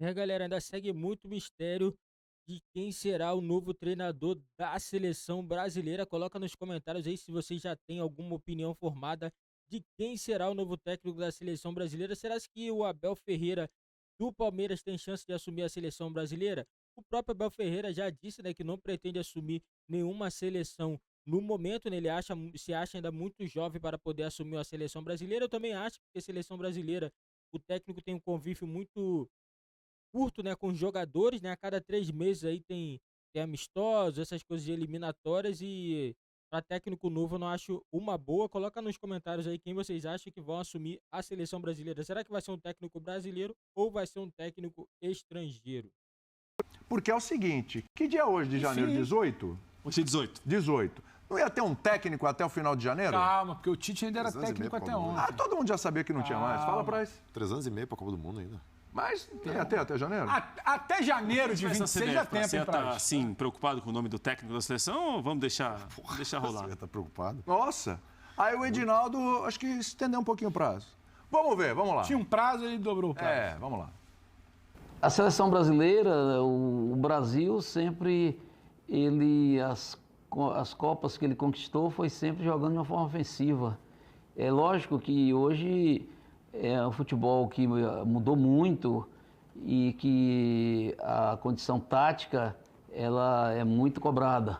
Galera, ainda segue muito mistério de quem será o novo treinador da seleção brasileira. Coloca nos comentários aí se você já tem alguma opinião formada de quem será o novo técnico da seleção brasileira. Será que o Abel Ferreira do Palmeiras tem chance de assumir a seleção brasileira? O próprio Abel Ferreira já disse, né, que não pretende assumir nenhuma seleção no momento, né? Ele se acha ainda muito jovem para poder assumir a seleção brasileira. Eu também acho que a seleção brasileira, o técnico tem um convívio muito curto, né, com os jogadores, né? A cada 3 meses aí tem amistosos, essas coisas de eliminatórias e para técnico novo eu não acho uma boa. Coloca nos comentários aí quem vocês acham que vão assumir a seleção brasileira. Será que vai ser um técnico brasileiro ou vai ser um técnico estrangeiro? Porque é o seguinte, que dia é hoje de janeiro? 18? Hoje é 18. 18. Não ia ter um técnico até o final de janeiro? Calma, porque o Tite ainda era 3 anos e meio técnico pra até Copa do ontem. Ah, todo mundo já sabia que não tinha mais. Fala pra eles. 3 anos e meio pra Copa do Mundo ainda. Mas ia ter até janeiro? Até janeiro de 26 já tem Você pra tá, assim, preocupado com o nome do técnico da seleção ou vamos deixar rolar? Você tá preocupado? Nossa. Aí o Edinaldo, acho que estendeu um pouquinho o prazo. Vamos ver, vamos lá. Tinha um prazo, ele dobrou o prazo. Vamos lá. A seleção brasileira, o Brasil sempre, as Copas que ele conquistou foi sempre jogando de uma forma ofensiva. É lógico que hoje é um futebol que mudou muito e que a condição tática ela é muito cobrada.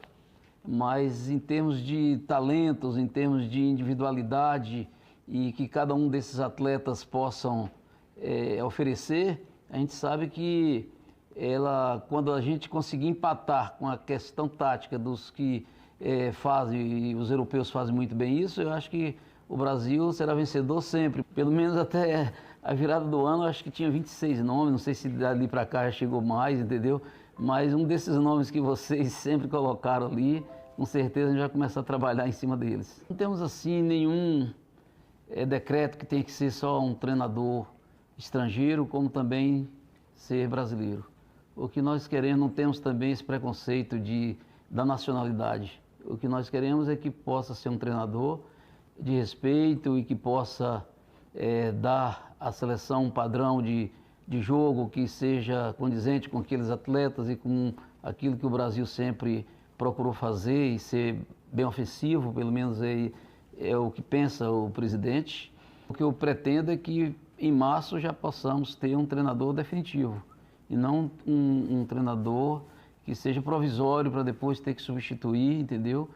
Mas em termos de talentos, em termos de individualidade e que cada um desses atletas possam oferecer, a gente sabe que quando a gente conseguir empatar com a questão tática dos que fazem, e os europeus fazem muito bem isso, eu acho que o Brasil será vencedor sempre. Pelo menos até a virada do ano, eu acho que tinha 26 nomes, não sei se dali para cá já chegou mais, entendeu? Mas um desses nomes que vocês sempre colocaram ali, com certeza a gente vai começar a trabalhar em cima deles. Não temos assim nenhum decreto que tenha que ser só um treinador estrangeiro, como também ser brasileiro. O que nós queremos, não temos também esse preconceito da nacionalidade. O que nós queremos é que possa ser um treinador de respeito e que possa dar à seleção um padrão de jogo que seja condizente com aqueles atletas e com aquilo que o Brasil sempre procurou fazer e ser bem ofensivo, pelo menos é o que pensa o presidente. O que eu pretendo é que em março já possamos ter um treinador definitivo e não um treinador que seja provisório para depois ter que substituir, entendeu?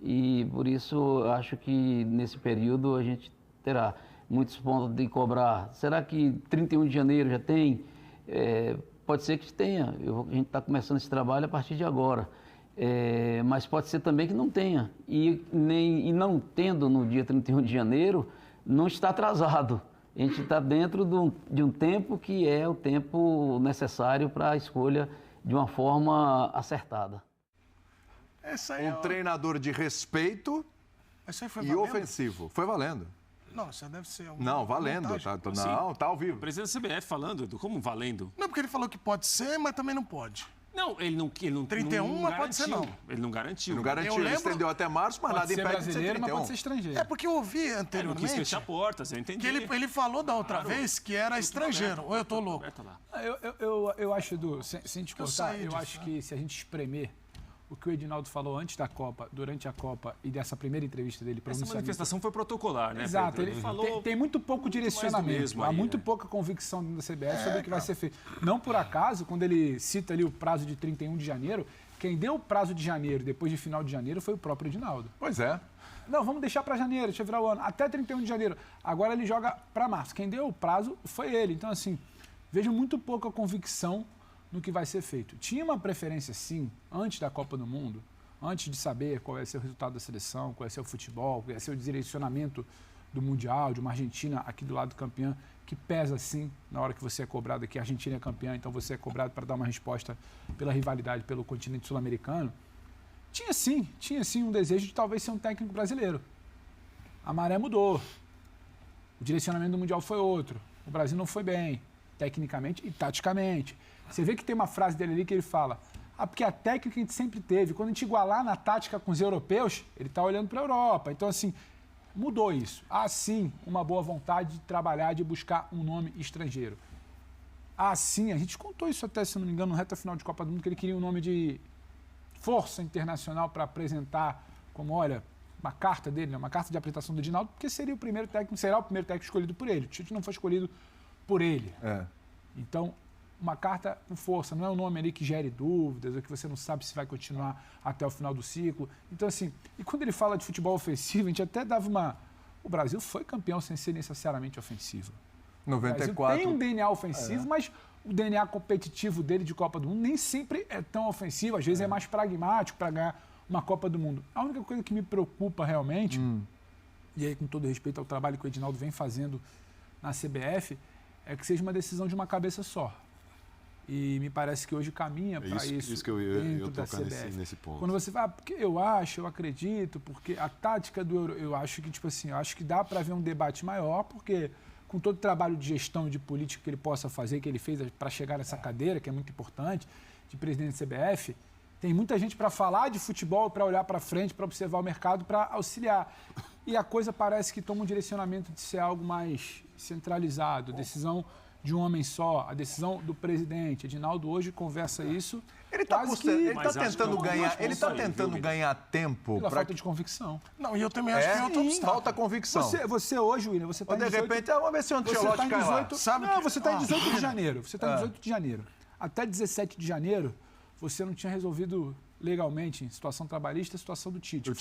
E por isso eu acho que nesse período a gente terá muitos pontos de cobrar. Será que 31 de janeiro já tem? Pode ser que tenha. A gente está começando esse trabalho a partir de agora. Mas pode ser também que não tenha. E não tendo no dia 31 de janeiro, não está atrasado. A gente está dentro de um tempo que é o tempo necessário para a escolha de uma forma acertada. Um treinador de respeito Isso aí foi e valendo? ofensivo. Foi valendo. Não, isso deve ser um... Não, valendo. Tá ao vivo. O presidente da CBF falando, como valendo? Não, porque ele falou que pode ser, mas também não pode. Não, ele não 31, não mas pode ser garantiu. não. Ele não garantiu. Não garantiu, Eu ele lembro- estendeu até março, mas Pode nada ser impede de ser brasileiro, mas 31. pode ser estrangeiro. É porque eu ouvi Ele não quis anteriormente fechar portas, eu entendi. que ele falou da outra Claro. vez que era estrangeiro. Ou eu tô louco? Aberta lá. Eu acho, Edu, sem te cortar, saí eu disso, acho que se a gente espremer o que o Edinaldo falou antes da Copa, durante a Copa e dessa primeira entrevista dele, Essa pronunciamento... manifestação foi protocolar, né? Exato, Pedro? ele falou. tem muito pouco direcionamento, mesmo há aí, muito né? pouca convicção dentro da CBF sobre o que vai ser feito. Não por acaso, quando ele cita ali o prazo de 31 de janeiro, quem deu o prazo de janeiro, depois de final de janeiro, foi o próprio Edinaldo. Pois é. Não, vamos deixar para janeiro, deixa eu virar o ano, até 31 de janeiro. Agora ele joga para março. Quem deu o prazo foi ele. Então, assim, vejo muito pouca convicção no que vai ser feito. Tinha uma preferência, sim, antes da Copa do Mundo, antes de saber qual ia ser o resultado da seleção, qual ia ser o futebol, qual ia ser o direcionamento do Mundial, de uma Argentina aqui do lado campeã, que pesa sim na hora que você é cobrado, que a Argentina é campeã, então você é cobrado para dar uma resposta pela rivalidade pelo continente sul-americano. Tinha sim um desejo de talvez ser um técnico brasileiro. A maré mudou. O direcionamento do Mundial foi outro. O Brasil não foi bem, tecnicamente e taticamente. Você vê que tem uma frase dele ali que ele fala: porque a técnica que a gente sempre teve, quando a gente igualar na tática com os europeus, ele está olhando para a Europa. Então, assim, mudou isso. Há, sim, uma boa vontade de trabalhar, de buscar um nome estrangeiro. sim, a gente contou isso até, se não me engano, no reta final de Copa do Mundo, que ele queria um nome de força internacional para apresentar como, olha, uma carta dele, né, uma carta de apresentação do Edinaldo, porque será o primeiro técnico escolhido por ele. O Tite não foi escolhido por ele. Então, uma carta com força, não é um nome ali que gere dúvidas, ou que você não sabe se vai continuar até o final do ciclo. Então, assim, e quando ele fala de futebol ofensivo, a gente até dava uma... O Brasil foi campeão sem ser necessariamente ofensivo. 94. O Brasil tem um DNA ofensivo, mas o DNA competitivo dele de Copa do Mundo nem sempre é tão ofensivo, às vezes é mais pragmático para ganhar uma Copa do Mundo. A única coisa que me preocupa realmente, e aí com todo respeito ao trabalho que o Edinaldo vem fazendo na CBF, é que seja uma decisão de uma cabeça só. E me parece que hoje caminha para isso. Isso que eu ia tocar nesse ponto. Quando você fala, porque eu acredito, porque a tática do Euro, eu acho que, tipo assim, eu acho que dá para haver um debate maior, porque com todo o trabalho de gestão e de política que ele possa fazer, que ele fez para chegar nessa cadeira, que é muito importante, de presidente da CBF, tem muita gente para falar de futebol, para olhar para frente, para observar o mercado, para auxiliar. E a coisa parece que toma um direcionamento de ser algo mais centralizado, decisão de um homem só, a decisão do presidente. Edinaldo hoje conversa isso. Ele está tentando ganhar tempo pela falta de convicção. Não, e eu também acho que é outro obstáculo. Falta convicção. Você hoje, William, você está em 18... De repente, vamos ver se o Ancelotti cai lá. Você está em 18 de janeiro. Você está em 18 de janeiro. Até 17 de janeiro, você não tinha resolvido legalmente, em situação trabalhista, a situação do Tite.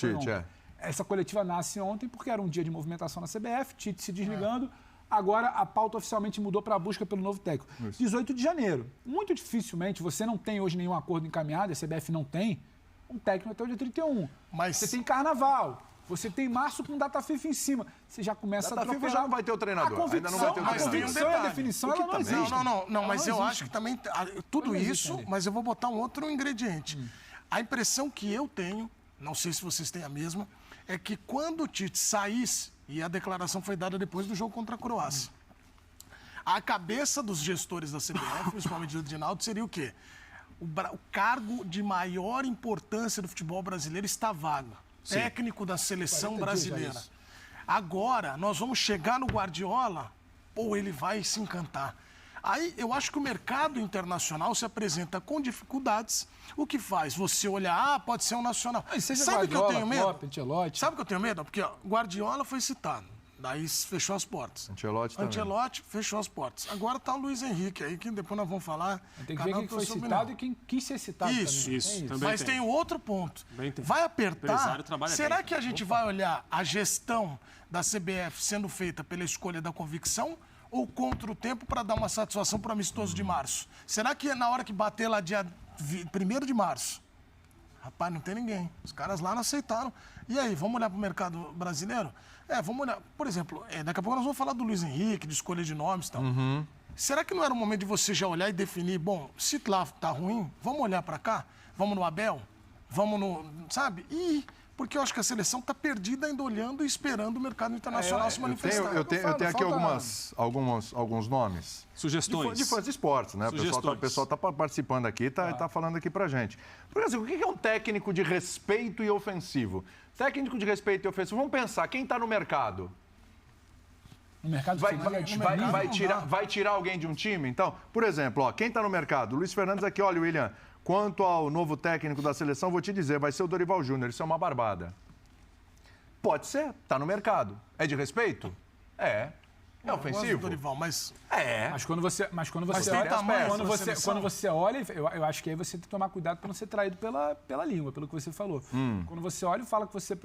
Essa coletiva nasce ontem porque era um dia de movimentação na CBF, Tite se desligando. Agora a pauta oficialmente mudou para a busca pelo novo técnico. 18 de janeiro. Muito dificilmente, você não tem hoje nenhum acordo encaminhado, a CBF não tem, um técnico até o dia 31. Mas você tem carnaval, você tem março com data FIFA em cima. Você já começa a atropelar. Data FIFA já não vai ter o treinador. Ainda não vai ter o treinador. A convicção e a definição, ela não existe. Não, mas eu acho que também... Tudo isso, mas eu vou botar um outro ingrediente. A impressão que eu tenho, não sei se vocês têm a mesma, é que quando o Tite saísse, e a declaração foi dada depois do jogo contra a Croácia, a cabeça dos gestores da CBF, principalmente do Edinaldo, seria o quê? O cargo de maior importância do futebol brasileiro está vago. Sim. Técnico da seleção brasileira. Agora, nós vamos chegar no Guardiola ou ele vai se encantar? Aí eu acho que o mercado internacional se apresenta com dificuldades. O que faz? Você olhar, pode ser um nacional. Sabe o que eu tenho medo? Sabe o que eu tenho medo? Porque Guardiola foi citado. Daí fechou as portas. Ancelotti fechou as portas. Agora tá o Luiz Henrique aí, que depois nós vamos falar. Tem que ver quem foi citado e quem quis ser citado também. Isso. Mas tem o outro ponto. Vai apertar. Será que a gente vai olhar a gestão da CBF sendo feita pela escolha da convicção ou contra o tempo para dar uma satisfação para o amistoso de março? Será que na hora que bater lá dia 1º de março, rapaz, não tem ninguém. Os caras lá não aceitaram. E aí, vamos olhar para o mercado brasileiro? Vamos olhar. Por exemplo, daqui a pouco nós vamos falar do Luiz Henrique, de escolha de nomes e tal. Será que não era o momento de você já olhar e definir, bom, se lá tá ruim, vamos olhar para cá? Vamos no Abel? Vamos no... Sabe? Porque eu acho que a seleção está perdida ainda olhando e esperando o mercado internacional se manifestar. Eu tenho aqui alguns nomes. Sugestões. De fãs de esportes, né? O pessoal está participando aqui, está falando aqui pra gente. Por exemplo, o que é um técnico de respeito e ofensivo? Técnico de respeito e ofensivo, vamos pensar, quem está no mercado? No mercado vai tirar alguém de um time? Então, por exemplo, quem está no mercado? Luiz Fernandes aqui, olha, William... Quanto ao novo técnico da seleção, vou te dizer, vai ser o Dorival Júnior. Isso é uma barbada. Pode ser, tá no mercado. É de respeito? É ofensivo? Dorival, mas... Mas quando você olha, eu acho que aí você tem que tomar cuidado para não ser traído pela língua, pelo que você falou. Quando você olha e fala que você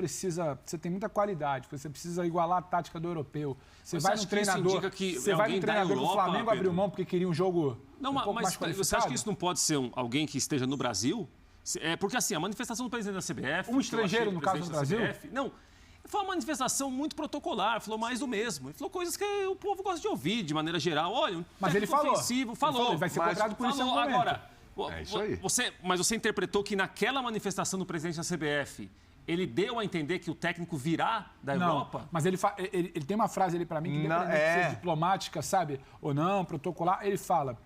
tem muita qualidade, que você precisa igualar a tática do europeu. Você vai no treinador que o Flamengo abriu mão porque queria um jogo pouco mais qualificado. Você acha que isso não pode ser alguém que esteja no Brasil? Porque assim, a manifestação do presidente da CBF... Um estrangeiro, no caso do Brasil? Não. Foi uma manifestação muito protocolar, falou mais do mesmo. Ele falou coisas que o povo gosta de ouvir, de maneira geral. Olha, mas ele falou. Falou. Ele vai ser cobrado por isso agora. É isso aí. Mas você interpretou que naquela manifestação do presidente da CBF, ele deu a entender que o técnico virá da Europa? Mas ele tem uma frase ali para mim que independente de ser diplomática, sabe? Ou não, protocolar, ele fala,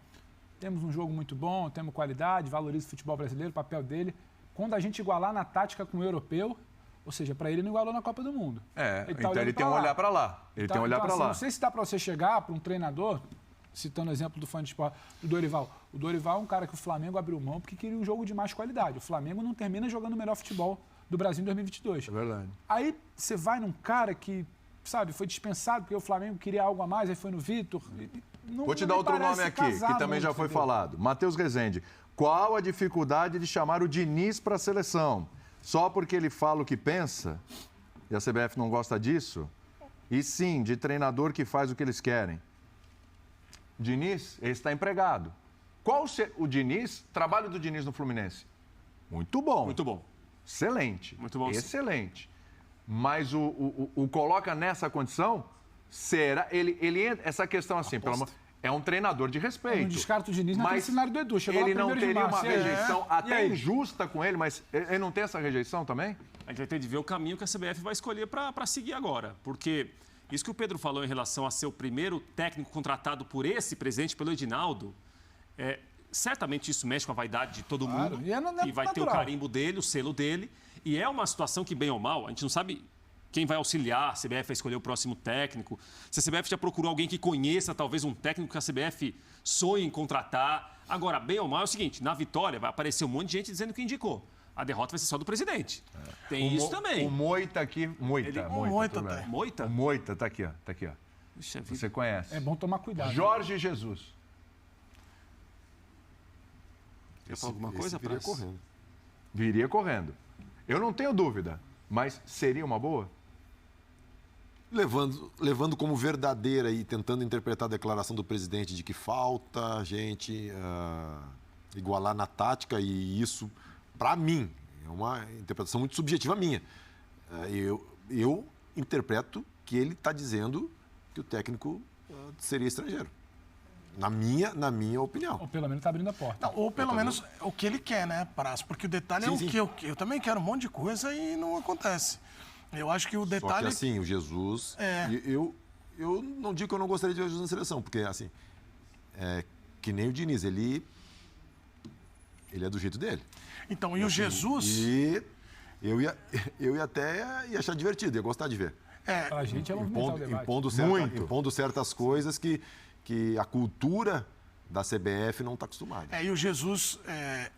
temos um jogo muito bom, temos qualidade, valoriza o futebol brasileiro, o papel dele. Quando a gente igualar na tática com o europeu, ou seja, para ele não igualou na Copa do Mundo. Então ele tem um olhar para lá. Ele tem um olhar para lá. Não sei se dá para você chegar para um treinador, citando o exemplo do fã de esporte, do Dorival. O Dorival é um cara que o Flamengo abriu mão porque queria um jogo de mais qualidade. O Flamengo não termina jogando o melhor futebol do Brasil em 2022. É verdade. Aí você vai num cara que, sabe, foi dispensado porque o Flamengo queria algo a mais, aí foi no Vitor. Vou te dar outro nome aqui, que também já foi falado. Matheus Rezende. Qual a dificuldade de chamar o Diniz para a seleção? Só porque ele fala o que pensa? E a CBF não gosta disso? E sim, de treinador que faz o que eles querem. Diniz, ele está empregado. O Diniz, trabalho do Diniz no Fluminense? Muito bom. Muito bom. Excelente. Muito bom, sim. Excelente. Mas o coloca nessa condição, será? Ele entra, essa questão assim, pelo amor, é um treinador de respeito. Não descarta o Diniz naquele cenário do Edu. Chegou ele lá não primeiro de teria março. uma rejeição até E aí? injusta com ele, mas ele não tem essa rejeição também? A gente vai ter de ver o caminho que a CBF vai escolher para seguir agora. Porque isso que o Pedro falou em relação a ser o primeiro técnico contratado por esse presidente, pelo Edinaldo, certamente isso mexe com a vaidade de todo mundo. E vai ter o carimbo dele, o selo dele. E é uma situação que, bem ou mal, a gente não sabe quem vai auxiliar, a CBF vai escolher o próximo técnico. Se a CBF já procurou alguém que conheça, talvez um técnico que a CBF sonhe em contratar. Agora, bem ou mal, é o seguinte, na vitória vai aparecer um monte de gente dizendo que indicou. A derrota vai ser só do presidente. Tem isso também. O Moita aqui... Moita. Moita? O Moita tá aqui, ó. Tá aqui, ó. Você conhece. É bom tomar cuidado. Jorge Jesus. Quer falar alguma coisa, viria Praz? correndo. Viria correndo. Eu não tenho dúvida, mas seria uma boa? Levando como verdadeira e tentando interpretar a declaração do presidente de que falta a gente igualar na tática, e isso, para mim, é uma interpretação muito subjetiva minha. Eu interpreto que ele está dizendo que o técnico seria estrangeiro. Na minha opinião. Ou pelo menos está abrindo a porta. Não, ou pelo menos o que ele quer, né, Prazo? Porque o detalhe Sim, é o que eu também quero um monte de coisa e não acontece. Eu acho que o Só detalhe... que assim, o Jesus... Eu não digo que eu não gostaria de ver o Jesus na seleção, porque assim, que nem o Diniz, ele é do jeito dele. Então, e o Jesus... E eu ia até achar divertido, ia gostar de ver. A gente é movimentar o debate. Impondo certas coisas que a cultura da CBF não está acostumada. E o Jesus,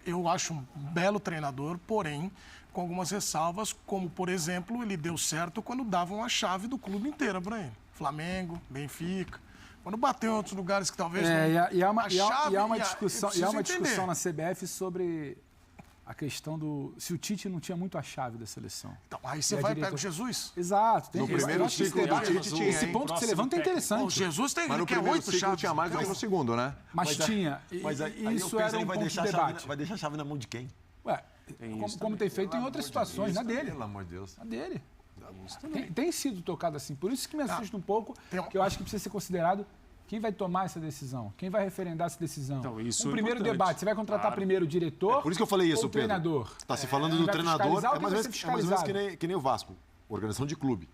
eu acho um belo treinador, porém, com algumas ressalvas, como, por exemplo, ele deu certo quando davam a chave do clube inteiro para ele. Flamengo, Benfica. Quando bateu em outros lugares que talvez... E há uma discussão na CBF sobre a questão do... Se o Tite não tinha muito a chave da seleção. Então, aí você vai e pega o Jesus? Exato. No primeiro ciclo do Tite tinha, esse ponto que você levanta é interessante. O Jesus tem Mas no primeiro 8 ciclo chaves. tinha mais do que no segundo, né? Mas tinha. Mas aí Isso era um ponto de debate. Vai deixar a chave na mão de quem? Ué, como tem feito em outras situações, na dele. Pelo amor de Deus. Na dele. Tem sido tocado assim. Por isso que me assusta um pouco, que eu acho que precisa ser considerado quem vai tomar essa decisão, quem vai referendar essa decisão. Então, isso um é primeiro importante. debate, você vai contratar primeiro o diretor Por isso que eu falei isso, ou o Pedro. treinador? Está se falando do vai treinador, fiscalizar ou é mais ou quem vai ser menos fiscalizado? que nem o Vasco, organização de clube.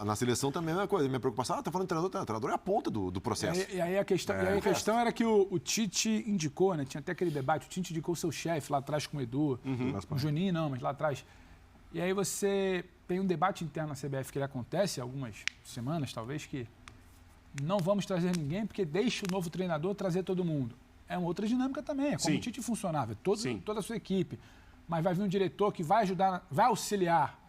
Na seleção também é a mesma coisa. Minha preocupação, tá falando de treinador é a ponta do processo. E aí a questão era que o Tite indicou, né? Tinha até aquele debate, o Tite indicou o seu chefe lá atrás com o Edu, com o Juninho não, mas lá atrás. E aí você tem um debate interno na CBF que ele acontece há algumas semanas, talvez, que não vamos trazer ninguém porque deixa o novo treinador trazer todo mundo. É uma outra dinâmica também, é como Sim. o Tite funcionava, Sim. toda a sua equipe. Mas vai vir um diretor que vai ajudar, vai auxiliar,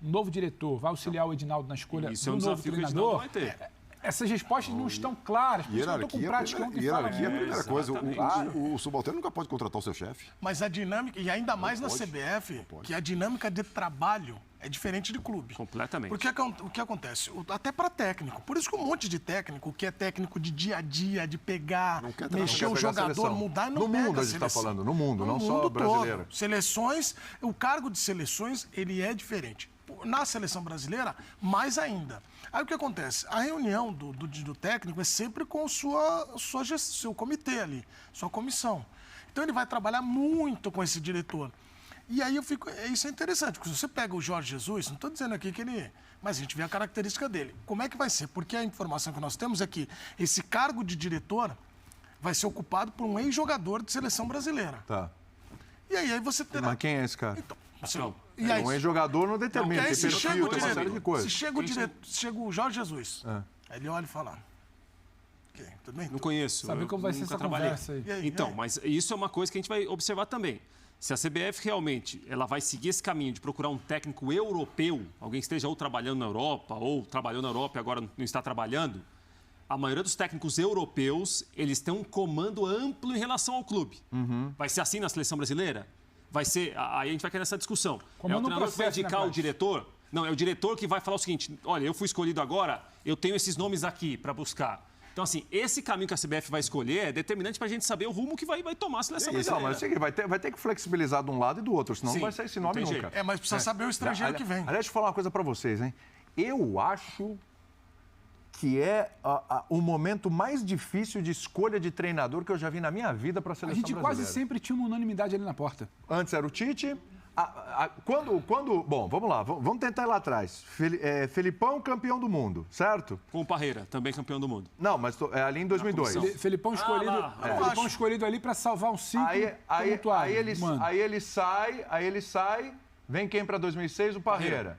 um novo diretor, vai auxiliar o Edinaldo na escolha Isso é do um novo desafio que o Edinaldo treinador. vai ter. Essas respostas não estão claras, por isso que eu estou com prática ontem Hierarquia é a falando. primeira coisa. Exatamente. O subalterno nunca pode contratar o seu chefe. Mas a dinâmica, e ainda mais na CBF, que a dinâmica de trabalho é diferente de clube. Completamente. Porque o que acontece? Até para técnico. Por isso que um monte de técnico, que é técnico de dia a dia, de pegar, mexer o jogador, mudar, não No pega mundo a a gente está seleção. falando, no mundo, não só mundo brasileiro. todo. Seleções, o cargo de seleções, ele é diferente. Na seleção brasileira, mais ainda. Aí o que acontece? A reunião do técnico é sempre com seu comitê ali, sua comissão. Então ele vai trabalhar muito com esse diretor. E aí isso é interessante, porque se você pega o Jorge Jesus, não estou dizendo aqui que ele... Mas a gente vê a característica dele. Como é que vai ser? Porque a informação que nós temos é que esse cargo de diretor vai ser ocupado por um ex-jogador de seleção brasileira. Tá. E aí você terá... Mas quem é esse cara? Então, e aí, Um ex-jogador não determina, tem se chega perfil, o tem uma série de diretor, coisas. se chega o Jorge Jesus, aí ele olha e fala, Ok, tudo bem? Não conheço. Saber como vai ser nunca essa trabalhei. conversa aí. E aí, Então, e aí? mas isso é uma coisa que a gente vai observar também. Se a CBF realmente ela vai seguir esse caminho de procurar um técnico europeu, alguém que esteja ou trabalhando na Europa, ou trabalhou na Europa e agora não está trabalhando, a maioria dos técnicos europeus, eles têm um comando amplo em relação ao clube. Vai ser assim na seleção brasileira? Vai ser... Aí a gente vai cair nessa discussão. Comanda É o um treinador que vai processo, né, indicar o Cláudio? diretor? Não, é o diretor que vai falar o seguinte, olha, eu fui escolhido agora, eu tenho esses nomes aqui para buscar. Então, assim, esse caminho que a CBF vai escolher é determinante para a gente saber o rumo que vai tomar a seleção Então, brasileira. mas é o seguinte, vai ter que flexibilizar de um lado e do outro, senão Sim, não vai sair esse não nome tem nunca. jeito. É, mas precisa saber o estrangeiro que vem. Aliás, deixa eu falar uma coisa pra vocês, hein? Eu acho que é o momento mais difícil de escolha de treinador que eu já vi na minha vida para a A seleção gente brasileira. quase sempre tinha uma unanimidade ali na porta. Antes era o Tite. Bom, vamos lá, vamos tentar ir lá atrás. Felipão, campeão do mundo, certo? Com o Parreira, também campeão do mundo. Não, mas ali em 2002. Felipão escolhido, Felipão escolhido ali para salvar um ciclo tumultuado. Aí ele sai, vem quem para 2006? O Parreira.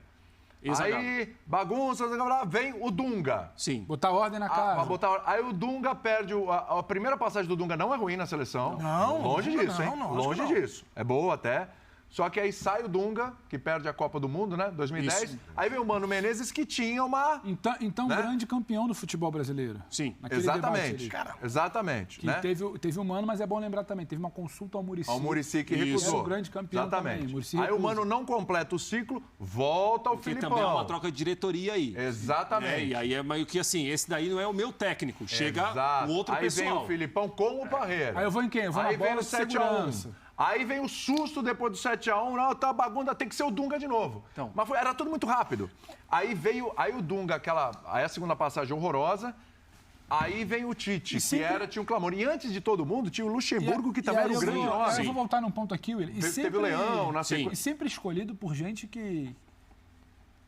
Ex-Zagallo. Aí, bagunça, vem o Dunga. Sim. Botar ordem na casa. Aí o Dunga perde. A primeira passagem do Dunga não é ruim na seleção. Não, longe não, disso, hein? não, Longe acho que não. disso. É boa até. Só que aí sai o Dunga, que perde a Copa do Mundo, né? 2010. Isso. Aí vem o Mano Menezes, que tinha uma. Então né? grande campeão do futebol brasileiro. Sim. Naquele debate Exatamente. ali. Cara, Exatamente. Que né? teve um Mano, mas é bom lembrar também, teve uma consulta ao Muricy. Ao Muricy que Isso. recusou. Era o grande campeão Exatamente. também, Muricy Aí o recusa. Mano não completa o ciclo, volta ao Porque Filipão. também é uma troca de diretoria aí. Exatamente. E aí é meio que assim, esse daí não é o meu técnico. Chega Exato. um outro aí pessoal. vem o Filipão com o Parreira. Aí eu vou em quem? Eu vou Aí na bola vem o de 7x1. segurança. Aí vem o susto depois do 7x1. Não, tá bagunça, tem que ser o Dunga de novo. Então. Mas era tudo muito rápido. Aí o Dunga, aí a segunda passagem horrorosa. Aí vem o Tite, tinha um clamor. E antes de todo mundo, tinha o Luxemburgo, que também era um grande nome. Eu vou voltar num ponto aqui, William. Teve o Leão na sequência. E sempre escolhido por gente que,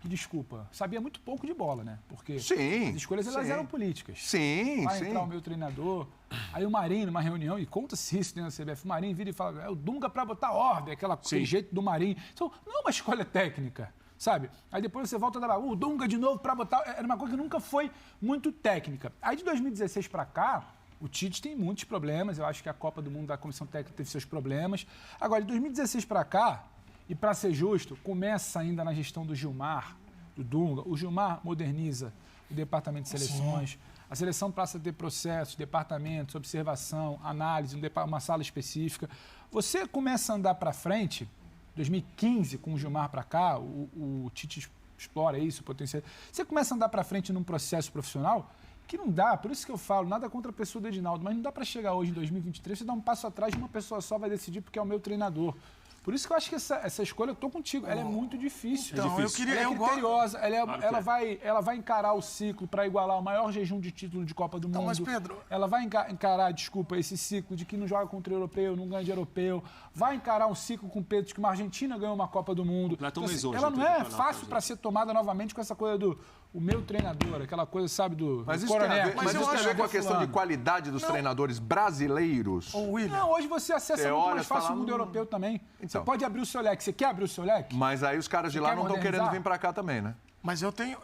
desculpa, sabia muito pouco de bola, né? Porque Sim, as escolhas elas sim. eram políticas. Sim, Vai sim. entrar o meu treinador. Aí o Marinho, numa reunião, e conta-se isso dentro da CBF, o Marinho vira e fala, é o Dunga pra botar ordem, aquele jeito do Marinho. Então, não é uma escolha técnica, sabe? Aí depois você volta da o Dunga de novo pra botar... Era uma coisa que nunca foi muito técnica. Aí de 2016 pra cá, o Tite tem muitos problemas, eu acho que a Copa do Mundo da Comissão Técnica teve seus problemas. Agora, de 2016 pra cá, e pra ser justo, começa ainda na gestão do Gilmar, do Dunga. O Gilmar moderniza o departamento de seleções. A seleção passa a ter processos, departamentos, observação, análise, uma sala específica. Você começa a andar para frente, 2015, com o Gilmar para cá, o Tite explora isso, o potencial. Você começa a andar para frente num processo profissional que não dá, por isso que eu falo, nada contra a pessoa do Edinaldo, mas não dá para chegar hoje, em 2023, você dar um passo atrás e uma pessoa só vai decidir porque é o meu treinador. Por isso que eu acho que essa escolha, eu tô contigo, ela é muito difícil. Então, eu queria... Ela é criteriosa, ela Claro vai encarar o ciclo para igualar o maior jejum de título de Copa do Mundo. mas, Pedro... Ela vai encarar, desculpa, esse ciclo de que não joga contra o europeu, não ganha de europeu. Vai encarar um ciclo com o Pedro de que uma Argentina ganhou uma Copa do Mundo. Completou Então, um mês hoje ela no não é campeonato, fácil para ser tomada novamente com essa coisa do o meu treinador, aquela coisa, sabe, do Mas do isso tem a coronel. ver, mas eu isso tem a acho ver com a que questão de fulano. qualidade dos treinadores brasileiros. Ô, William, Não, hoje você acessa Você muito olha, mais fácil fala, o mundo europeu também. Então. Você pode abrir o seu leque. Você quer abrir o seu leque? Mas aí os caras de Você lá quer não estão querendo modernizar? vir para cá também, né? mas eu tenho...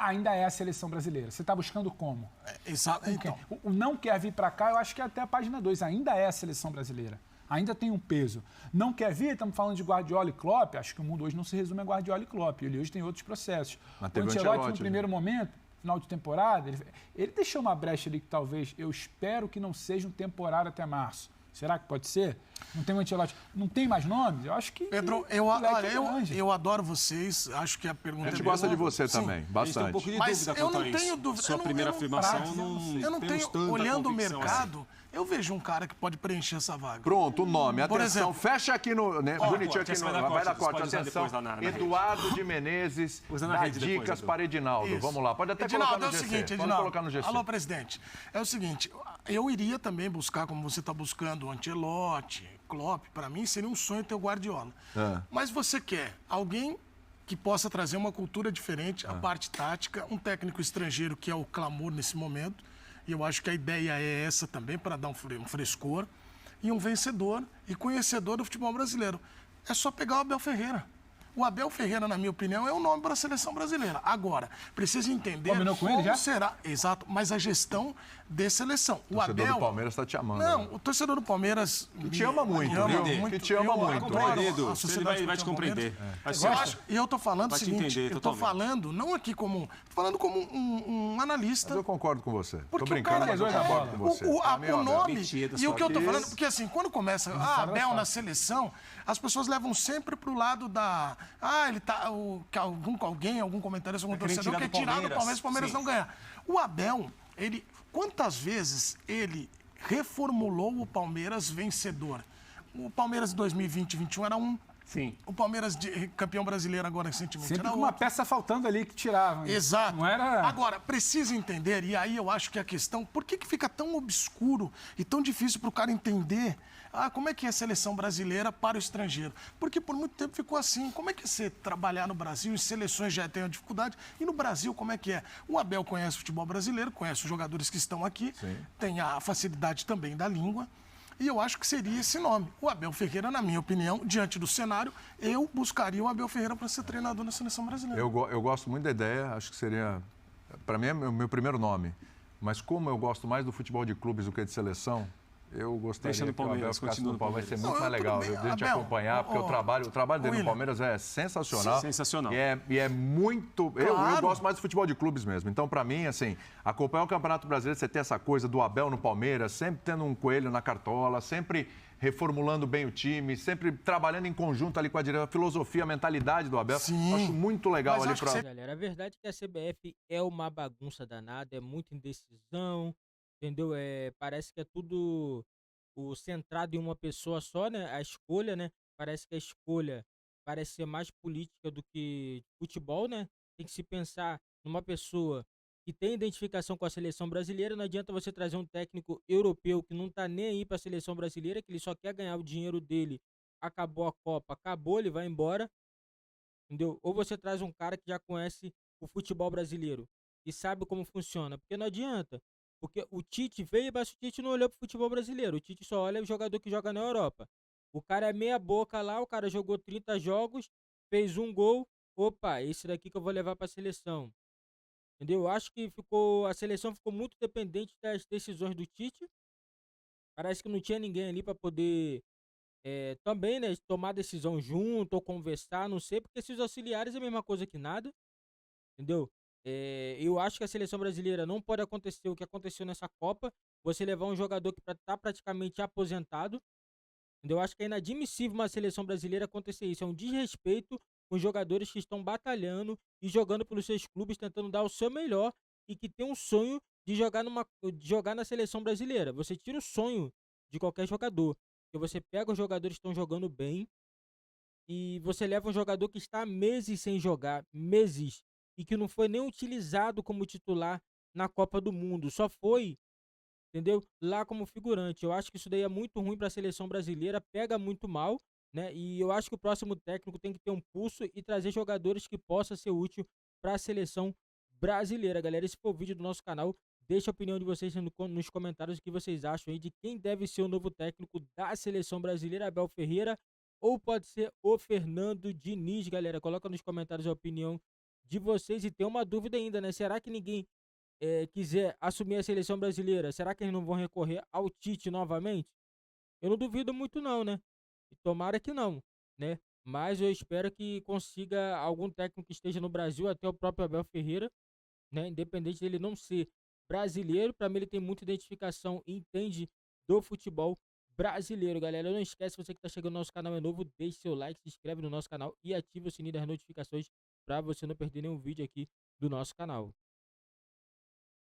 Ainda é a seleção brasileira. Você está buscando como? Exato, então. O não quer vir para cá, eu acho que é até a página 2. Ainda é a seleção brasileira. Ainda tem um peso. Não quer vir, estamos falando de Guardiola e Klopp. Acho que o mundo hoje não se resume a Guardiola e Klopp. Ele hoje tem outros processos. Mas O teve o Ancelotti, no Ancelotti, primeiro momento, final de temporada, ele deixou uma brecha ali que talvez, eu espero que não seja um temporário até março. Será que pode ser? Não tem o Ancelotti. Não tem mais nomes? Eu acho que... Pedro, eu adoro vocês. Acho que a pergunta A gente é gosta de boa. você Sim. também, A gente tem um bastante. pouco de Mas dúvida eu quanto não a isso. tenho dúvida. Sua eu não- primeira eu não- afirmação Praxe, não eu não temos tenho, tanta olhando o convicção mercado, eu vejo um cara que pode preencher essa vaga. Pronto, o nome. Por Atenção, exemplo. fecha aqui no... Né, bonitinho corte, aqui esse no... vai dar Vai dar corte, corte, pode usar atenção. depois lá na rede. Eduardo de Menezes, Usa na dá rede depois, dicas Edu. para Edinaldo. Isso. Vamos lá, pode até Edinaldo, colocar no é o GC. seguinte, Pode Edinaldo. colocar no GC. Alô, presidente. É o seguinte, eu iria também buscar, como você está buscando, o Ancelotti, Klopp. Para mim, seria um sonho ter o Guardiola. Mas você quer alguém que possa trazer uma cultura diferente, a parte tática, um técnico estrangeiro, que é o clamor nesse momento. E eu acho que a ideia é essa também, para dar um frescor. E um vencedor e conhecedor do futebol brasileiro. É só pegar o Abel Ferreira. O Abel Ferreira, na minha opinião, é o nome para a seleção brasileira. Agora, precisa entender Combinou com ele já? será, exato, mas a gestão de seleção. O torcedor Abel, do Palmeiras está te amando. não, né? o torcedor do Palmeiras Que te ama muito, viu? Que te ama muito. Compreendido. Ele vai te compreender. E eu tô falando o Vai te seguinte, entender eu tô totalmente. falando, não aqui como, tô falando como um analista. Mas eu concordo com você. Tô Porque o brincando, cara, mas eu concordo com você. o nome Mentira, e o que eu tô só falando, que- porque assim, quando começa Abel na seleção, as pessoas levam sempre pro lado da, ele tá, algum comentarista, algum querendo torcedor tirar quer do tirar do Palmeiras. Palmeiras, o Palmeiras Sim. não ganhar. O Abel, quantas vezes ele reformulou o Palmeiras vencedor? O Palmeiras de 2020 e 2021 era Sim. o Palmeiras campeão brasileiro agora recentemente Sempre era com uma outro. peça faltando ali que tiravam. Exato. Não era... Agora, precisa entender, e aí eu acho que a questão, por que fica tão obscuro e tão difícil para o cara entender como é que é a seleção brasileira para o estrangeiro? Porque por muito tempo ficou assim. Como é que é você trabalhar no Brasil, em seleções já tem uma dificuldade, e no Brasil como é que é? O Abel conhece o futebol brasileiro, conhece os jogadores que estão aqui, tem a facilidade também da língua, e eu acho que seria esse nome. O Abel Ferreira, na minha opinião, diante do cenário, eu buscaria o Abel Ferreira para ser treinador na seleção brasileira. Eu gosto muito da ideia, acho que seria, para mim é o meu primeiro nome. Mas como eu gosto mais do futebol de clubes do que de seleção, eu gostaria Deixa no que o Abel Palmeiras, ficasse continua no no Palmeiras. Vai ser Palmeiras. muito mais legal, tudo viu? bem, De te Abel, acompanhar, porque o trabalho dele no William. Palmeiras é sensacional. Sensacional. E é muito... Eu Claro. gosto mais do futebol de clubes mesmo. Então, para mim, assim, acompanhar o Campeonato Brasileiro, você ter essa coisa do Abel no Palmeiras, sempre tendo um coelho na cartola, sempre reformulando bem o time, sempre trabalhando em conjunto ali com a filosofia, a mentalidade do Abel. Sim. Acho muito legal Mas ali acho que para... Galera, a verdade é que a CBF é uma bagunça danada, é muita indecisão, entendeu? Parece que é tudo centrado em uma pessoa só, né? A escolha, né? Parece que a escolha parece ser mais política do que futebol, né? Tem que se pensar numa pessoa que tem identificação com a seleção brasileira. Não adianta você trazer um técnico europeu que não tá nem aí para a seleção brasileira, que ele só quer ganhar o dinheiro dele. Acabou a Copa, acabou, ele vai embora. Entendeu? Ou você traz um cara que já conhece o futebol brasileiro e sabe como funciona. Porque não adianta. Porque o Tite veio, mas o Tite não olhou pro futebol brasileiro. O Tite só olha o jogador que joga na Europa. O cara é meia boca lá, o cara jogou 30 jogos, fez um gol. Opa, esse daqui que eu vou levar pra seleção. Entendeu? Eu acho que a seleção ficou muito dependente das decisões do Tite. Parece que não tinha ninguém ali pra poder também, né, tomar decisão junto ou conversar, não sei, porque esses auxiliares é a mesma coisa que nada, entendeu? Eu acho que a seleção brasileira não pode acontecer o que aconteceu nessa Copa, você levar um jogador que tá praticamente aposentado, entendeu? Eu acho que é inadmissível uma seleção brasileira acontecer isso, é um desrespeito com os jogadores que estão batalhando e jogando pelos seus clubes, tentando dar o seu melhor e que tem um sonho de jogar na seleção brasileira. Você tira o sonho de qualquer jogador. Porque você pega os jogadores que estão jogando bem e você leva um jogador que está há meses sem jogar, meses, e que não foi nem utilizado como titular na Copa do Mundo, só foi, entendeu? Lá como figurante. Eu acho que isso daí é muito ruim para a seleção brasileira, pega muito mal, né? E eu acho que o próximo técnico tem que ter um pulso e trazer jogadores que possam ser útil para a seleção brasileira, galera. Esse foi o vídeo do nosso canal. Deixa a opinião de vocês nos comentários o que vocês acham aí de quem deve ser o novo técnico da seleção brasileira, Abel Ferreira, ou pode ser o Fernando Diniz, galera. Coloca nos comentários a opinião de vocês e tem uma dúvida ainda, né? Será que ninguém quiser assumir a seleção brasileira? Será que eles não vão recorrer ao Tite novamente? Eu não duvido muito não, né? E tomara que não, né? Mas eu espero que consiga algum técnico que esteja no Brasil, até o próprio Abel Ferreira, né? Independente dele não ser brasileiro, para mim ele tem muita identificação e entende do futebol brasileiro, galera. Não esquece, você que tá chegando no nosso canal é novo, deixe seu like, se inscreve no nosso canal e ative o sininho das notificações para você não perder nenhum vídeo aqui do nosso canal.